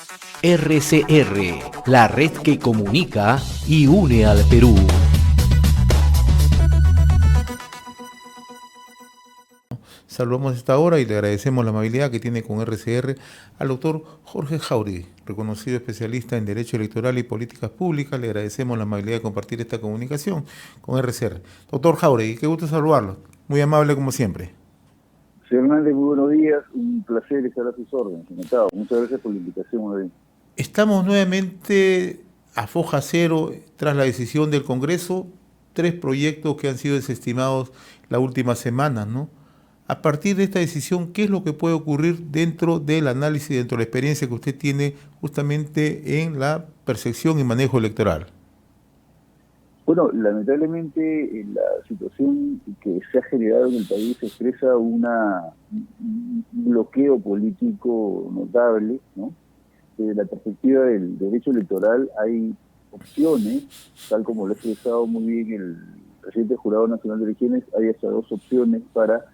RCR, la red que comunica y une al Perú. Saludamos a esta hora y le agradecemos la amabilidad que tiene con RCR al doctor Jorge Jáuregui, reconocido especialista en Derecho Electoral y Políticas Públicas. Le agradecemos la amabilidad de compartir esta comunicación con RCR. Doctor Jáuregui, qué gusto saludarlo. Muy amable como siempre. Señor Hernández, muy buenos días. Un placer estar a sus órdenes. Encantado. Muchas gracias por la invitación. Estamos nuevamente a foja cero tras la decisión del Congreso. 3 proyectos que han sido desestimados la última semana, ¿no? A partir de esta decisión, ¿qué es lo que puede ocurrir dentro del análisis, dentro de la experiencia que usted tiene justamente en la percepción y manejo electoral? Bueno, lamentablemente la situación que se ha generado en el país expresa un bloqueo político notable, ¿no? Desde la perspectiva del derecho electoral hay opciones, tal como lo ha expresado muy bien el presidente del Jurado Nacional de Elecciones, hay hasta 2 opciones para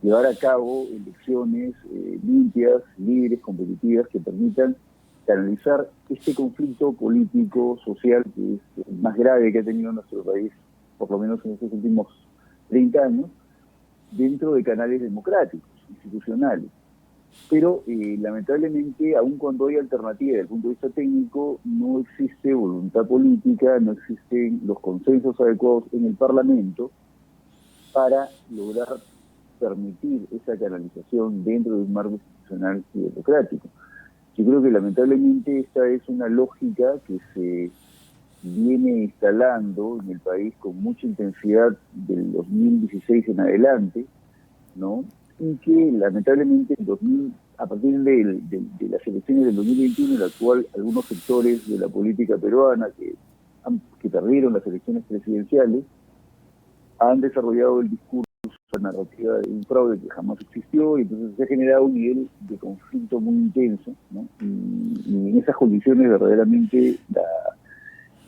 llevar a cabo elecciones limpias, libres, competitivas, que permitan canalizar este conflicto político, social, que es el más grave que ha tenido nuestro país, por lo menos en estos últimos 30 años, dentro de canales democráticos, institucionales. Pero lamentablemente, aun cuando hay alternativa desde el punto de vista técnico, no existe voluntad política, no existen los consensos adecuados en el Parlamento para lograr permitir esa canalización dentro de un marco institucional y democrático. Yo creo que lamentablemente esta es una lógica que se viene instalando en el país con mucha intensidad del 2016 en adelante, ¿no? Y que lamentablemente a partir de las elecciones del 2021, en la cual algunos sectores de la política peruana que perdieron las elecciones presidenciales han desarrollado el discurso, la narrativa de un fraude que jamás existió, y entonces se ha generado un nivel de conflicto muy intenso, ¿no? Y en esas condiciones verdaderamente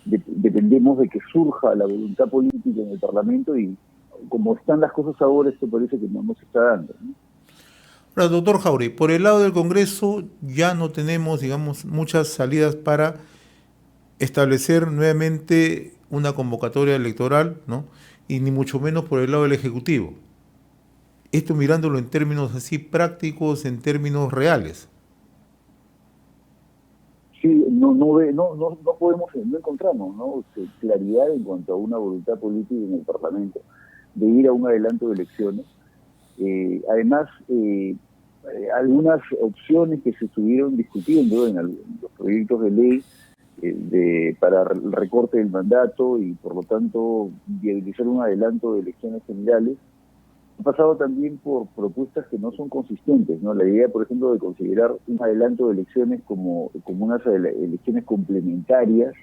dependemos de que surja la voluntad política en el Parlamento, y como están las cosas ahora, esto parece que no nos está dando, ¿no? Ahora, doctor Jáuregui, por el lado del Congreso ya no tenemos, digamos, muchas salidas para establecer nuevamente una convocatoria electoral, ¿no? Y ni mucho menos por el lado del Ejecutivo. Esto mirándolo en términos así prácticos, en términos reales. Sí, no podemos, no encontramos, ¿no? Claridad en cuanto a una voluntad política en el Parlamento de ir a un adelanto de elecciones. Además, algunas opciones que se estuvieron discutiendo en los proyectos de ley para el recorte del mandato y por lo tanto viabilizar un adelanto de elecciones generales, ha pasado también por propuestas que no son consistentes, ¿no? La idea, por ejemplo, de considerar un adelanto de elecciones como unas elecciones complementarias,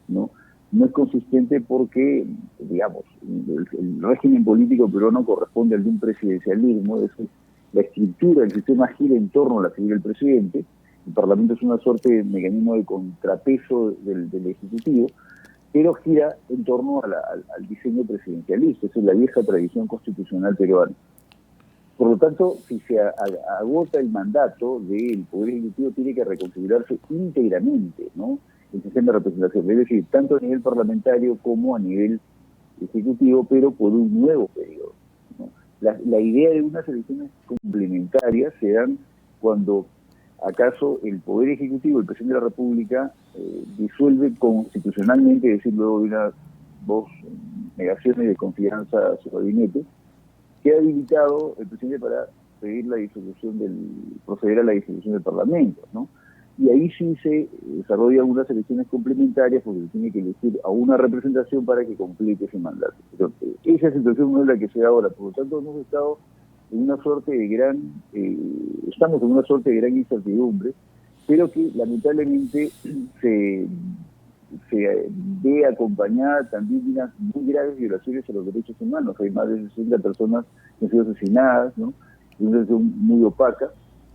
¿no? No es consistente porque, digamos, el régimen político peruano corresponde al de un presidencialismo, es decir, la estructura del sistema gira en torno a la figura del presidente. El Parlamento es una suerte de mecanismo de contrapeso del Ejecutivo, pero gira en torno al diseño presidencialista. Esa es la vieja tradición constitucional peruana. Por lo tanto, si se agota el mandato del Poder Ejecutivo, tiene que reconsiderarse íntegramente, ¿no?, el sistema de representación, es decir, tanto a nivel parlamentario como a nivel ejecutivo, pero por un nuevo periodo, ¿no? La idea de unas elecciones complementarias se dan cuando acaso el Poder Ejecutivo, el Presidente de la República, disuelve constitucionalmente, es decir, luego de unas 2 negaciones de confianza a su gabinete, queda habilitado el Presidente para pedir proceder a la disolución del Parlamento, ¿no? Y ahí sí se desarrollan unas elecciones complementarias porque se tiene que elegir a una representación para que complete ese mandato. Pero esa situación no es la que se da ahora, por lo tanto estamos en una suerte de gran incertidumbre, pero que lamentablemente se ve acompañada también de unas muy graves violaciones a los derechos humanos. Hay más de 60 personas que han sido asesinadas, ¿no?, de una situación muy opaca,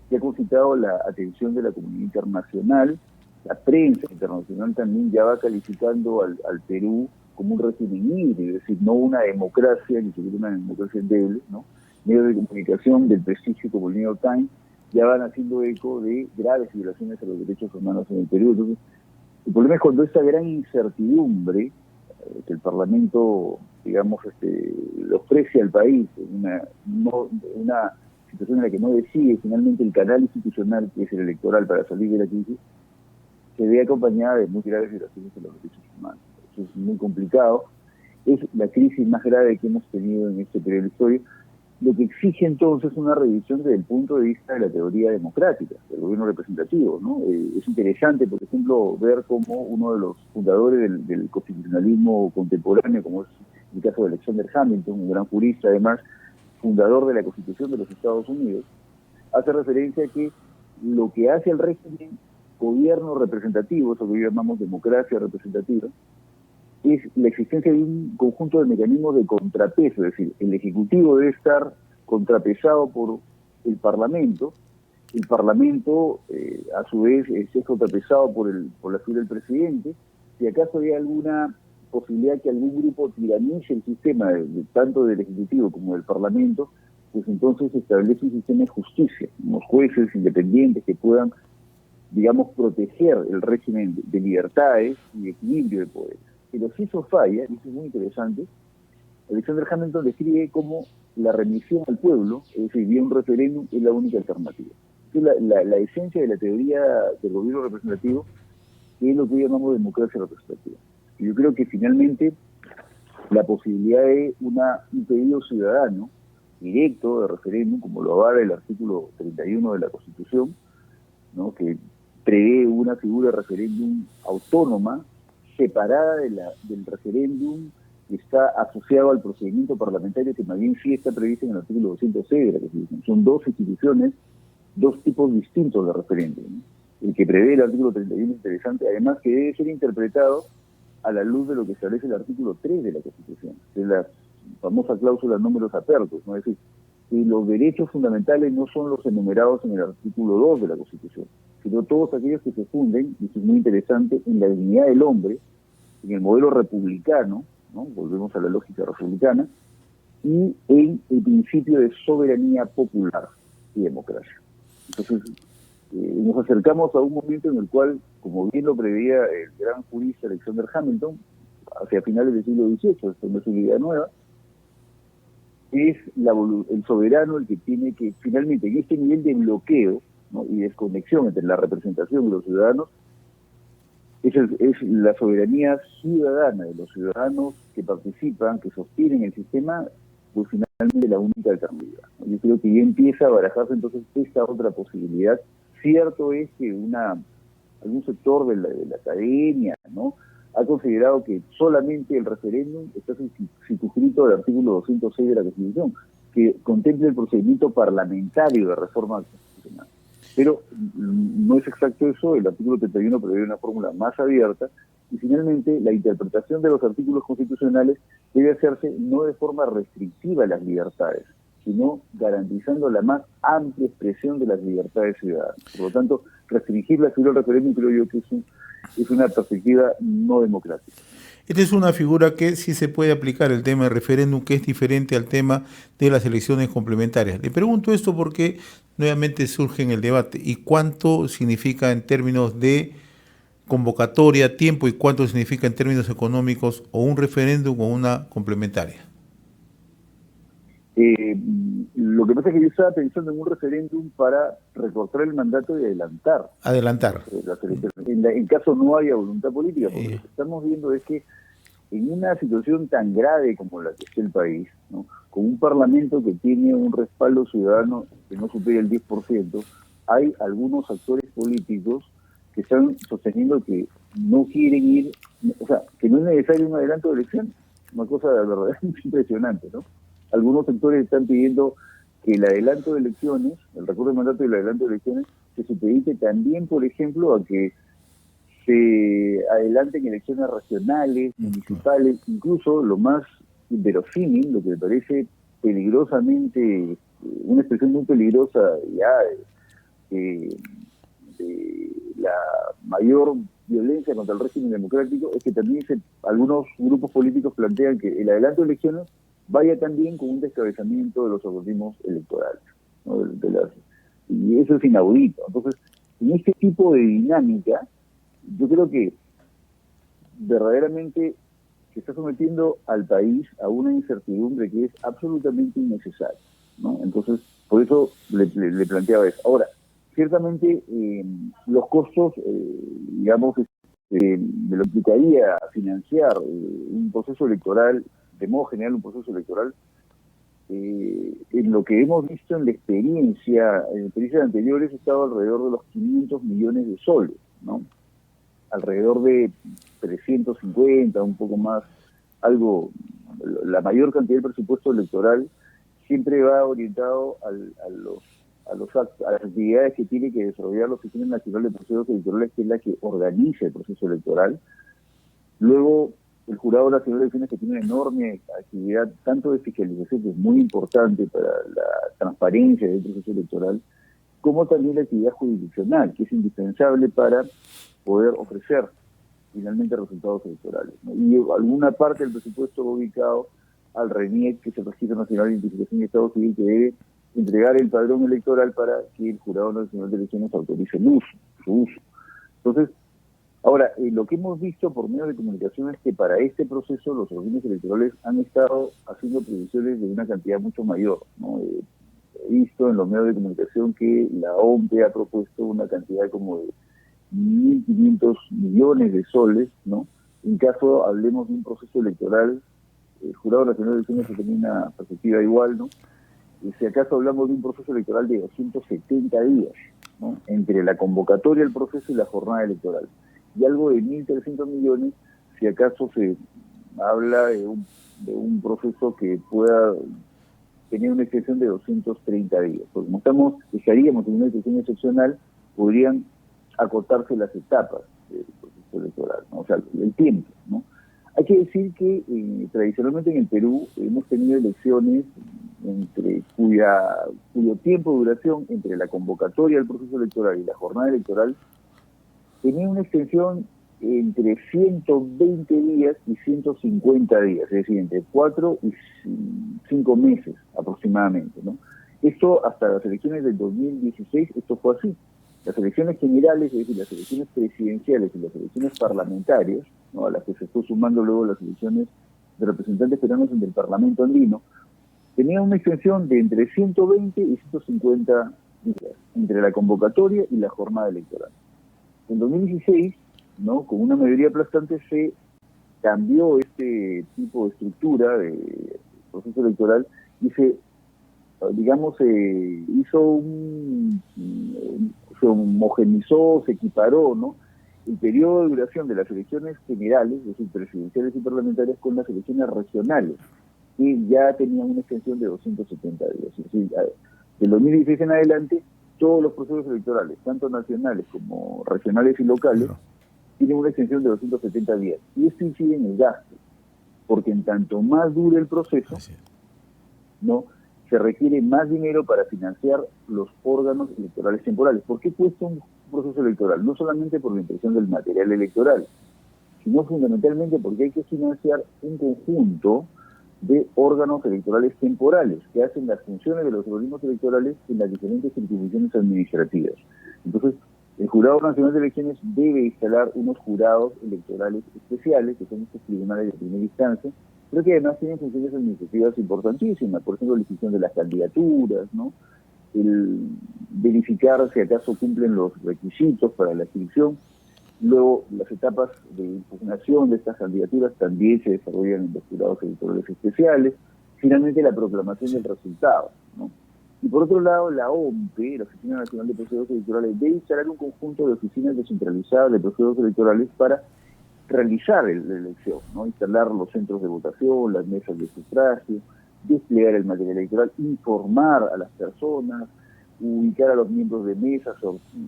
que ha concitado la atención de la comunidad internacional. La prensa internacional también ya va calificando al Perú como un régimen híbrido, es decir, no una democracia, ni siquiera una democracia endeble, ¿no? Medios de comunicación del prestigio como el New York Times ya van haciendo eco de graves violaciones a los derechos humanos en el Perú. Entonces, el problema es cuando esta gran incertidumbre que el Parlamento, digamos, le ofrece al país una situación en la que no decide finalmente el canal institucional, que es el electoral, para salir de la crisis, se ve acompañada de muy graves violaciones de los derechos humanos. Eso es muy complicado. Es la crisis más grave que hemos tenido en este periodo de historia, lo que exige entonces una revisión desde el punto de vista de la teoría democrática, del gobierno representativo, ¿no? Es interesante, por ejemplo, ver cómo uno de los fundadores del constitucionalismo contemporáneo, como es el caso de Alexander Hamilton, un gran jurista además, fundador de la Constitución de los Estados Unidos, hace referencia a que lo que hace el régimen gobierno representativo, eso que hoy llamamos democracia representativa, es la existencia de un conjunto de mecanismos de contrapeso, es decir, el Ejecutivo debe estar contrapesado por el Parlamento a su vez es contrapesado por la figura del presidente. Si acaso hay alguna posibilidad que algún grupo tiranice el sistema, tanto del Ejecutivo como del Parlamento, pues entonces se establece un sistema de justicia, unos jueces independientes que puedan, digamos, proteger el régimen de libertades y de equilibrio de poderes. Pero si eso falla, y eso es muy interesante, Alexander Hamilton describe como la remisión al pueblo, es decir, vía un referéndum, es la única alternativa. Es la esencia de la teoría del gobierno representativo, que es lo que hoy llamamos democracia representativa. Y yo creo que finalmente la posibilidad de un pedido ciudadano directo de referéndum, como lo avala el artículo 31 de la Constitución, ¿no?, que prevé una figura de referéndum autónoma, separada del referéndum que está asociado al procedimiento parlamentario, que más bien sí está previsto en el artículo 206 de la Constitución. Son dos instituciones, dos tipos distintos de referéndum, ¿no? El que prevé el artículo 31 es interesante, además que debe ser interpretado a la luz de lo que establece el artículo 3 de la Constitución, que es la famosa cláusula números apertos, ¿no? Es decir, que los derechos fundamentales no son los enumerados en el artículo 2 de la Constitución, sino todos aquellos que se funden, y eso es muy interesante, en la dignidad del hombre, en el modelo republicano, ¿no?, volvemos a la lógica republicana, y en el principio de soberanía popular y democracia. Entonces, nos acercamos a un momento en el cual, como bien lo preveía el gran jurista Alexander Hamilton, hacia finales del siglo XVIII, esto no es una idea nueva, es el soberano el que tiene que, finalmente, en este nivel de bloqueo, ¿no?, y desconexión entre la representación y los ciudadanos, es la soberanía ciudadana de los ciudadanos que participan, que sostienen el sistema, pues finalmente la única alternativa, ¿no? Yo creo que ya empieza a barajarse entonces esta otra posibilidad. Cierto es que algún sector de la academia, ¿no?, ha considerado que solamente el referéndum está circunscrito al artículo 206 de la Constitución, que contempla el procedimiento parlamentario de reforma constitucional. Pero no es exacto eso, el artículo 31 prevé una fórmula más abierta, y finalmente la interpretación de los artículos constitucionales debe hacerse no de forma restrictiva a las libertades, sino garantizando la más amplia expresión de las libertades ciudadanas. Por lo tanto, restringir la figura del referéndum creo yo que es una perspectiva no democrática. Esta es una figura que sí se puede aplicar, el tema del referéndum, que es diferente al tema de las elecciones complementarias. Le pregunto esto porque nuevamente surge en el debate. ¿Y cuánto significa en términos de convocatoria, tiempo, y cuánto significa en términos económicos o un referéndum o una complementaria? Lo que pasa es que yo estaba pensando en un referéndum para recortar el mandato y adelantar. Las elecciones. En caso no haya voluntad política, porque lo que estamos viendo es que en una situación tan grave como la que está el país, ¿no?, con un parlamento que tiene un respaldo ciudadano que no supera el 10%, hay algunos actores políticos que están sosteniendo que no quieren ir, o sea, que no es necesario un adelanto de elecciones. Una cosa verdaderamente impresionante, ¿no? Algunos sectores están pidiendo que el adelanto de elecciones, el recorte de mandato y el adelanto de elecciones, se supedite también, por ejemplo, a que se adelanten elecciones regionales, municipales, incluso lo más inverosímil, lo que me parece peligrosamente, una expresión muy peligrosa ya de la mayor violencia contra el régimen democrático, es que también algunos grupos políticos plantean que el adelanto de elecciones vaya también con un descabezamiento de los organismos electorales, ¿no?, de Y eso es inaudito. Entonces, en este tipo de dinámica, yo creo que verdaderamente se está sometiendo al país a una incertidumbre que es absolutamente innecesaria, ¿no? Entonces, por eso le planteaba eso. Ahora, ciertamente los costos, digamos, de lo que implicaría financiar un proceso electoral, de modo general un proceso electoral, en lo que hemos visto en experiencias anteriores, ha estado alrededor de los 500 millones de soles, ¿no? Alrededor de 350, un poco más, la mayor cantidad del presupuesto electoral siempre va orientado a las actividades que tiene que desarrollar la Oficina Nacional de Procesos Electorales, que es la que organiza el proceso electoral. Luego, el Jurado Nacional de Elecciones, que tiene una enorme actividad, tanto de fiscalización, que es muy importante para la transparencia del proceso electoral, como también la actividad jurisdiccional, que es indispensable para poder ofrecer finalmente resultados electorales, ¿no? Y alguna parte del presupuesto va ubicado al RENIEC, que es el Registro Nacional de Identificación y Estado Civil, que debe entregar el padrón electoral para que el Jurado Nacional de Elecciones autorice su uso. Entonces, ahora, lo que hemos visto por medio de comunicación es que para este proceso los organismos electorales han estado haciendo previsiones de una cantidad mucho mayor, ¿no? He visto en los medios de comunicación que la OMPE ha propuesto una cantidad como de 1.500 millones de soles, ¿no? En caso hablemos de un proceso electoral, el Jurado Nacional de Elecciones tiene una perspectiva igual, ¿no? Y si acaso hablamos de un proceso electoral de 270 días, ¿no? Entre la convocatoria del proceso y la jornada electoral. Y algo de 1.300 millones si acaso se habla de un proceso que pueda tener una extensión de 230 días. Porque como estaríamos en una situación excepcional, podrían acortarse las etapas del proceso electoral, ¿no? O sea, el tiempo, ¿no? Hay que decir que tradicionalmente en el Perú hemos tenido elecciones cuyo tiempo de duración entre la convocatoria del proceso electoral y la jornada electoral tenía una extensión entre 120 días y 150 días, es decir, entre 4 y 5 meses aproximadamente, ¿no? Esto hasta las elecciones del 2016, esto fue así. Las elecciones generales, es decir, las elecciones presidenciales y las elecciones parlamentarias, ¿no? A las que se fue sumando luego las elecciones de representantes peruanos en el Parlamento andino, tenían una extensión de entre 120 y 150 días, entre la convocatoria y la jornada electoral. En 2016, ¿no? Con una mayoría aplastante se cambió este tipo de estructura de proceso electoral y se homogenizó, se equiparó, ¿no? El periodo de duración de las elecciones generales, es decir, presidenciales y parlamentarias, con las elecciones regionales, que ya tenían una extensión de 270 días. Es decir, del 2016 en adelante, todos los procesos electorales, tanto nacionales como regionales y locales, tienen una extensión de 270 días. Y esto incide en el gasto, porque en tanto más dure el proceso, ¿no?, se requiere más dinero para financiar los órganos electorales temporales. ¿Por qué cuesta un proceso electoral? No solamente por la impresión del material electoral, sino fundamentalmente porque hay que financiar un conjunto de órganos electorales temporales que hacen las funciones de los organismos electorales en las diferentes instituciones administrativas. Entonces, el Jurado Nacional de Elecciones debe instalar unos jurados electorales especiales, que son estos tribunales de primera instancia, pero que además tienen funciones administrativas importantísimas, por ejemplo, la decisión de las candidaturas, ¿no? El verificar si acaso cumplen los requisitos para la inscripción. Luego, las etapas de impugnación de estas candidaturas también se desarrollan en los jurados electorales especiales. Finalmente, la proclamación del resultado, ¿no? Y por otro lado, la OMPE, la Oficina Nacional de Procesos Electorales, debe instalar un conjunto de oficinas descentralizadas de procesos electorales para realizar la elección, ¿no? Instalar los centros de votación, las mesas de sufragio, desplegar el material electoral, informar a las personas, ubicar a los miembros de mesas,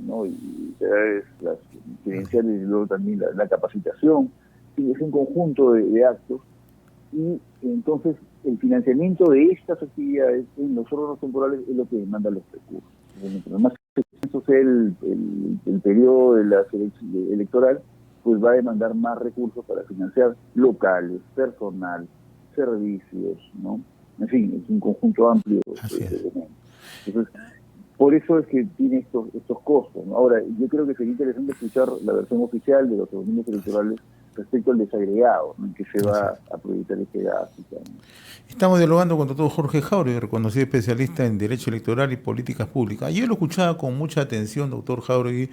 ¿no? Y las credenciales y luego también la capacitación. Sí, es un conjunto de actos, y entonces el financiamiento de estas actividades en los órganos temporales es lo que demanda los recursos. Además, eso sea el periodo de la electoral, pues va a demandar más recursos para financiar locales, personal, servicios, ¿no? En fin, es un conjunto amplio de elementos. Entonces, Por eso es que tiene estos costos, ¿no? Ahora, yo creo que sería interesante escuchar la versión oficial de los organismos electorales respecto al desagregado, ¿no?, en que se va a proyectar este gasto. Estamos dialogando con el doctor Jorge Jauregui, reconocido especialista en Derecho Electoral y Políticas Públicas. Yo lo escuchaba con mucha atención, doctor Jauregui.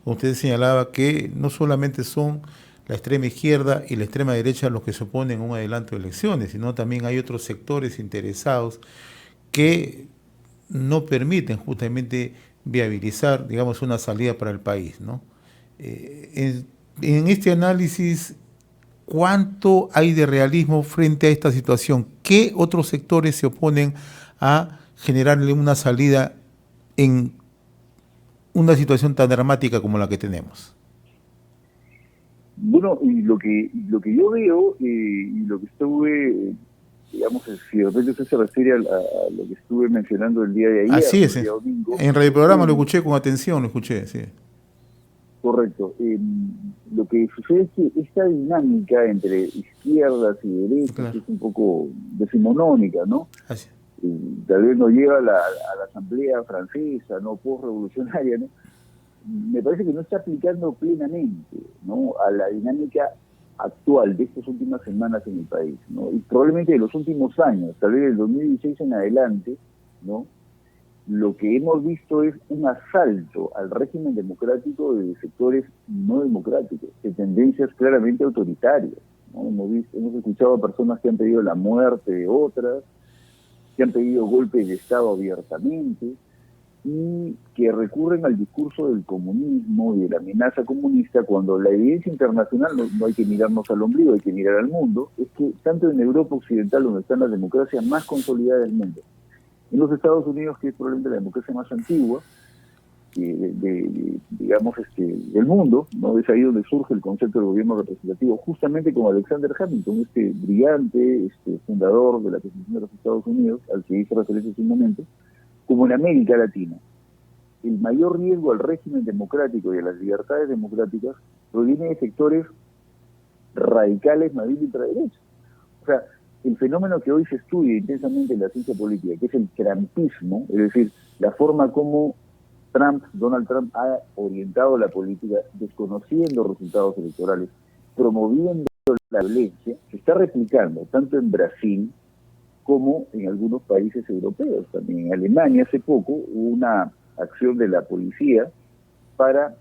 Usted señalaba que no solamente son la extrema izquierda y la extrema derecha los que se oponen a un adelanto de elecciones, sino también hay otros sectores interesados que no permiten justamente viabilizar, digamos, una salida para el país, ¿no? En este análisis, ¿cuánto hay de realismo frente a esta situación? ¿Qué otros sectores se oponen a generarle una salida en una situación tan dramática como la que tenemos? Bueno, y lo que yo veo, y lo que estuve, digamos, si de repente usted se refiere a lo que estuve mencionando el día de ayer, Así es. el día domingo. En Radio Programa lo escuché con atención, lo escuché, sí. Correcto. Lo que sucede es que esta dinámica entre izquierdas y derechas, claro, es un poco decimonónica, ¿no? Así. Tal vez nos lleva a la Asamblea Francesa, ¿no?, postrevolucionaria, ¿no? Me parece que no está aplicando plenamente, ¿no?, a la dinámica actual de estas últimas semanas en el país, ¿no? Y probablemente de los últimos años, tal vez del 2016 en adelante, ¿no?, lo que hemos visto es un asalto al régimen democrático de sectores no democráticos, de tendencias claramente autoritarias, ¿no? Hemos escuchado a personas que han pedido la muerte de otras, que han pedido golpes de Estado abiertamente, y que recurren al discurso del comunismo y de la amenaza comunista, cuando la evidencia internacional, no hay que mirarnos al ombligo, hay que mirar al mundo, es que tanto en Europa Occidental, donde están las democracias más consolidadas del mundo, en los Estados Unidos, que es probablemente la democracia más antigua digamos, del mundo, ¿no?, es ahí donde surge el concepto del gobierno representativo, justamente con Alexander Hamilton, este brillante fundador de la Constitución de los Estados Unidos, al que hice referencia hace un momento, como en América Latina. El mayor riesgo al régimen democrático y a las libertades democráticas proviene de sectores radicales, más bien ultraderecha. O sea, el fenómeno que hoy se estudia intensamente en la ciencia política, que es el trumpismo, es decir, la forma como Donald Trump ha orientado la política desconociendo resultados electorales, promoviendo la violencia, se está replicando tanto en Brasil como en algunos países europeos. También en Alemania hace poco hubo una acción de la policía para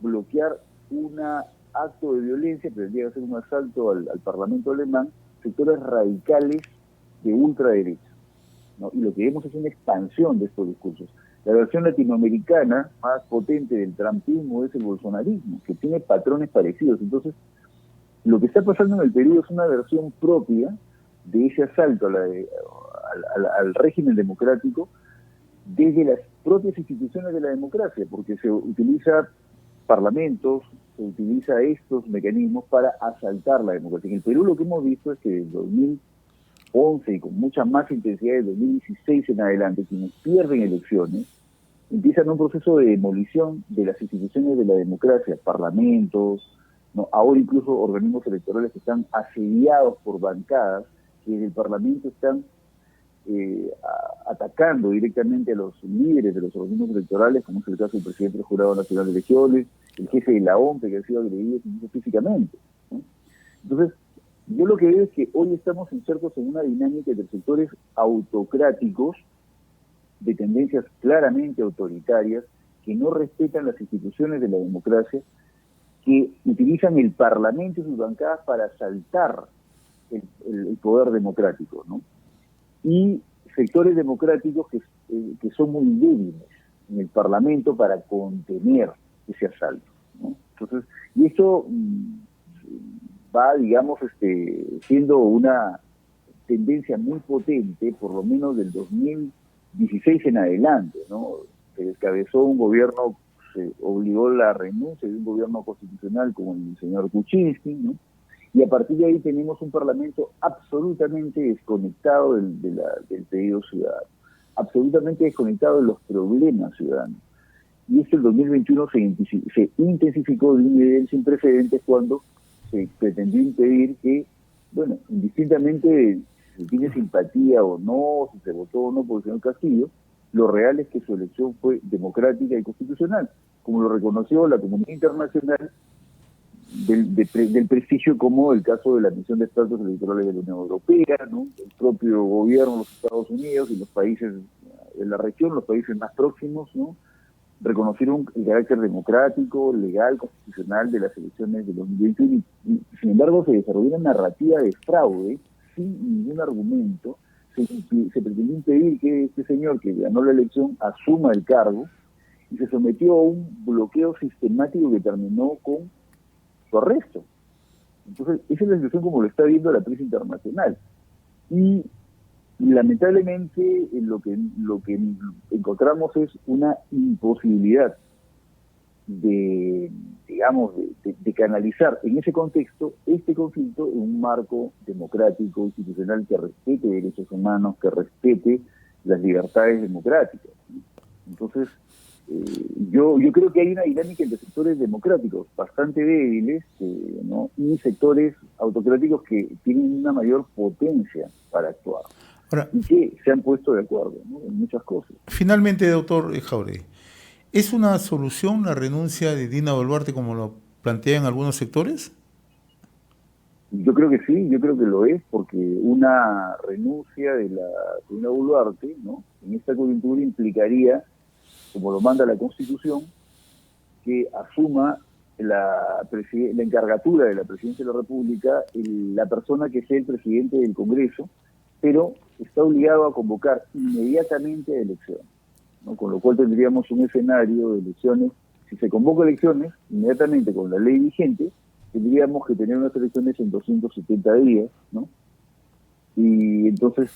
bloquear un acto de violencia que tendría que ser un asalto al Parlamento alemán, sectores radicales de ultraderecha, ¿no? Y lo que vemos es una expansión de estos discursos. La versión latinoamericana más potente del trumpismo es el bolsonarismo, que tiene patrones parecidos. Entonces, lo que está pasando en el Perú es una versión propia de ese asalto al régimen democrático desde las propias instituciones de la democracia, porque se utiliza parlamentos, se utiliza estos mecanismos para asaltar la democracia. En el Perú lo que hemos visto es que desde 2011 y con mucha más intensidad de 2016 en adelante, quienes pierden elecciones empiezan un proceso de demolición de las instituciones de la democracia, parlamentos, ¿no?, ahora incluso organismos electorales que están asediados por bancadas que desde el Parlamento están atacando directamente a los líderes de los organismos electorales, como es el caso del presidente del Jurado Nacional de Elecciones, el jefe de la OMP, que ha sido agredido físicamente, ¿no? Entonces, yo lo que veo es que hoy estamos insertos en una dinámica de sectores autocráticos, de tendencias claramente autoritarias, que no respetan las instituciones de la democracia, que utilizan el Parlamento y sus bancadas para asaltar el poder democrático, ¿no? Y sectores democráticos que son muy débiles en el Parlamento para contener ese asalto, ¿no? Entonces, y esto va, digamos, siendo una tendencia muy potente, por lo menos del 2016 en adelante, ¿no? Se descabezó un gobierno, se obligó la renuncia de un gobierno constitucional como el señor Kuczynski, ¿no? Y a partir de ahí tenemos un Parlamento absolutamente desconectado del pedido ciudadano, absolutamente desconectado de los problemas ciudadanos. Y esto el 2021 se intensificó de un nivel sin precedentes cuando se pretendió impedir que, bueno, indistintamente si se tiene simpatía o no, si se votó o no por el señor Castillo, lo real es que su elección fue democrática y constitucional, como lo reconoció la comunidad internacional del prestigio, como el caso de la admisión de estatus electorales de la Unión Europea, ¿no? El propio gobierno de los Estados Unidos y los países de la región, los países más próximos, ¿no? Reconocieron el carácter democrático, legal, constitucional de las elecciones de 2021 y sin embargo se desarrolló una narrativa de fraude sin ningún argumento. Se pretendió impedir que este señor que ganó la elección asuma el cargo y se sometió a un bloqueo sistemático que terminó con su arresto. Entonces, esa es la situación como lo está viendo la prensa internacional. Y lamentablemente lo que encontramos es una imposibilidad de canalizar en ese contexto este conflicto en un marco democrático, institucional, que respete derechos humanos, que respete las libertades democráticas. Entonces, yo creo que hay una dinámica entre sectores democráticos bastante débiles, ¿no? Y sectores autocráticos que tienen una mayor potencia para actuar. Ahora, Y que se han puesto de acuerdo, ¿no? En muchas cosas. finalmente, doctor Jáuregui, ¿es una solución la renuncia de Dina Boluarte como lo plantean algunos sectores? Yo creo que sí, yo creo que lo es, porque una renuncia de la Dina Boluarte, ¿no? En esta coyuntura implicaría, como lo manda la Constitución, que asuma la encargatura de la Presidencia de la República la persona que sea el presidente del Congreso, pero está obligado a convocar inmediatamente a elecciones, ¿no? Con lo cual tendríamos un escenario de elecciones. Si se convoca elecciones, inmediatamente con la ley vigente, tendríamos que tener unas elecciones en 270 días, ¿no? Y entonces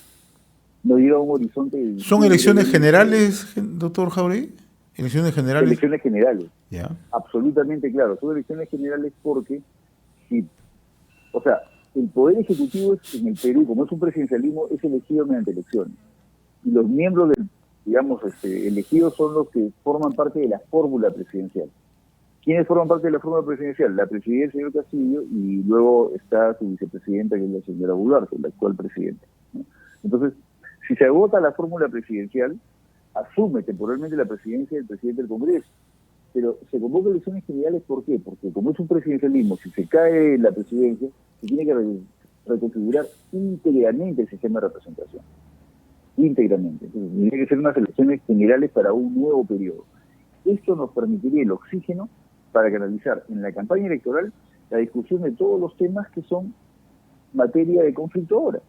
nos lleva a un horizonte... ¿Son elecciones generales, doctor Jáuregui? ¿Elecciones generales? Elecciones generales. Ya. Absolutamente claro. Son elecciones generales porque, o sea, el Poder Ejecutivo en el Perú, como es un presidencialismo, es elegido mediante elecciones. Y los miembros elegidos son los que forman parte de la fórmula presidencial. ¿Quiénes forman parte de la fórmula presidencial? La presidencia del señor Castillo y luego está su vicepresidenta, que es la señora Boluarte, la actual presidenta, ¿no? Entonces, si se agota la fórmula presidencial, asume temporalmente la presidencia del presidente del Congreso. Pero se convoca elecciones generales, ¿por qué? Porque como es un presidencialismo, si se cae la presidencia, se tiene que reconfigurar íntegramente el sistema de representación. Íntegramente. Entonces, tiene que ser unas elecciones generales para un nuevo periodo. Esto nos permitiría el oxígeno para canalizar en la campaña electoral la discusión de todos los temas que son materia de conflicto ahora,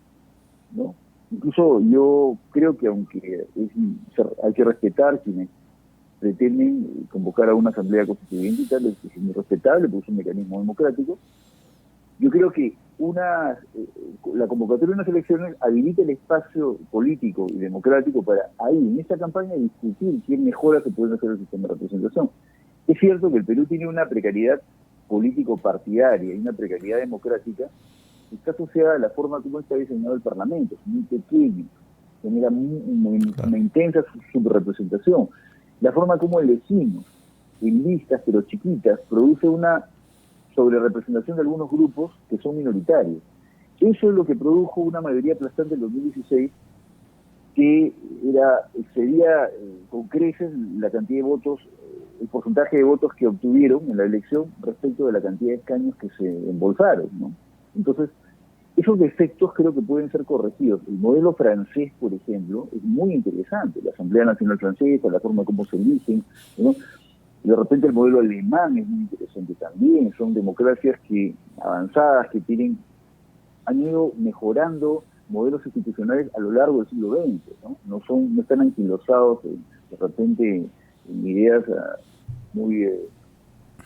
¿no? Incluso yo creo que aunque hay que respetar quienes pretenden convocar a una asamblea constituyente y tal, es muy respetable porque es un mecanismo democrático, yo creo que la convocatoria de unas elecciones habilita el espacio político y democrático para ahí, en esta campaña, discutir qué mejoras se pueden hacer en el sistema de representación. Es cierto que el Perú tiene una precariedad político-partidaria y una precariedad democrática que está asociada a la forma como está diseñado el Parlamento. Es muy pequeño, genera una intensa subrepresentación. La forma como elegimos en listas, pero chiquitas, produce una sobrerepresentación de algunos grupos que son minoritarios. Eso es lo que produjo una mayoría aplastante en 2016, que excedía con creces la cantidad de votos, el porcentaje de votos que obtuvieron en la elección respecto de la cantidad de escaños que se embolsaron, ¿no? Entonces, esos defectos creo que pueden ser corregidos. El modelo francés, por ejemplo, es muy interesante. La Asamblea Nacional Francesa, la forma como se eligen, ¿no? De repente el modelo alemán es muy interesante también. Son democracias avanzadas que han ido mejorando modelos institucionales a lo largo del siglo XX, ¿no? No están anquilosados de repente en ideas muy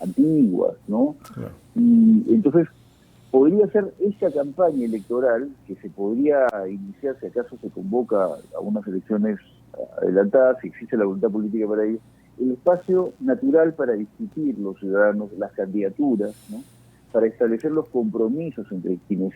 antiguas, ¿no? Claro. Y entonces podría ser esta campaña electoral que se podría iniciar si acaso se convoca a unas elecciones adelantadas, si existe la voluntad política para ello, el espacio natural para discutir los ciudadanos, las candidaturas, ¿no? Para establecer los compromisos entre quienes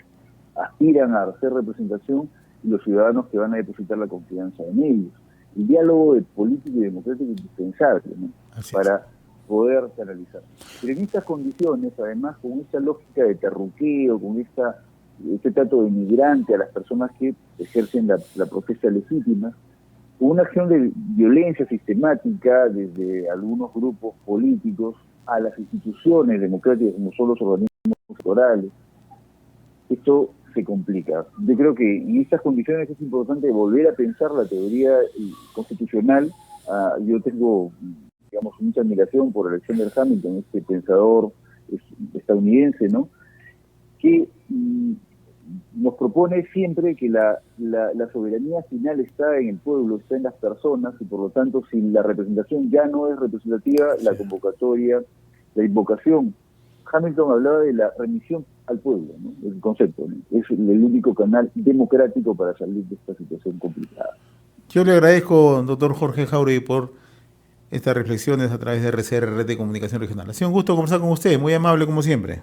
aspiran a hacer representación y los ciudadanos que van a depositar la confianza en ellos. El diálogo de político y democrático es indispensable, ¿no? Para poder canalizar. Pero en estas condiciones, además, con esta lógica de terruqueo, con este trato de migrante a las personas que ejercen la protesta legítima, una acción de violencia sistemática desde algunos grupos políticos a las instituciones democráticas como son los organismos electorales, esto se complica. Yo creo que en estas condiciones es importante volver a pensar la teoría constitucional. Yo tengo, digamos, mucha admiración por Alexander Hamilton, este pensador estadounidense, ¿no?, que nos propone siempre que la soberanía final está en el pueblo, está en las personas, y por lo tanto, si la representación ya no es representativa, la convocatoria, la invocación. Hamilton hablaba de la remisión al pueblo, ¿no?, el concepto, ¿no? Es el único canal democrático para salir de esta situación complicada. Yo le agradezco, doctor Jorge Jáuregui, por estas reflexiones a través de RCR, Red de Comunicación Regional. Ha sido un gusto conversar con usted, muy amable como siempre.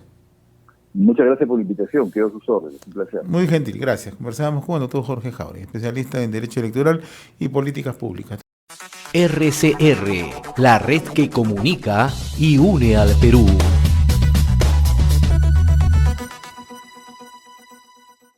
Muchas gracias por la invitación, quedo a sus órdenes, un placer. Muy gentil, gracias. Conversábamos con el doctor Jorge Jáuregui, especialista en Derecho Electoral y Políticas Públicas. RCR, la red que comunica y une al Perú.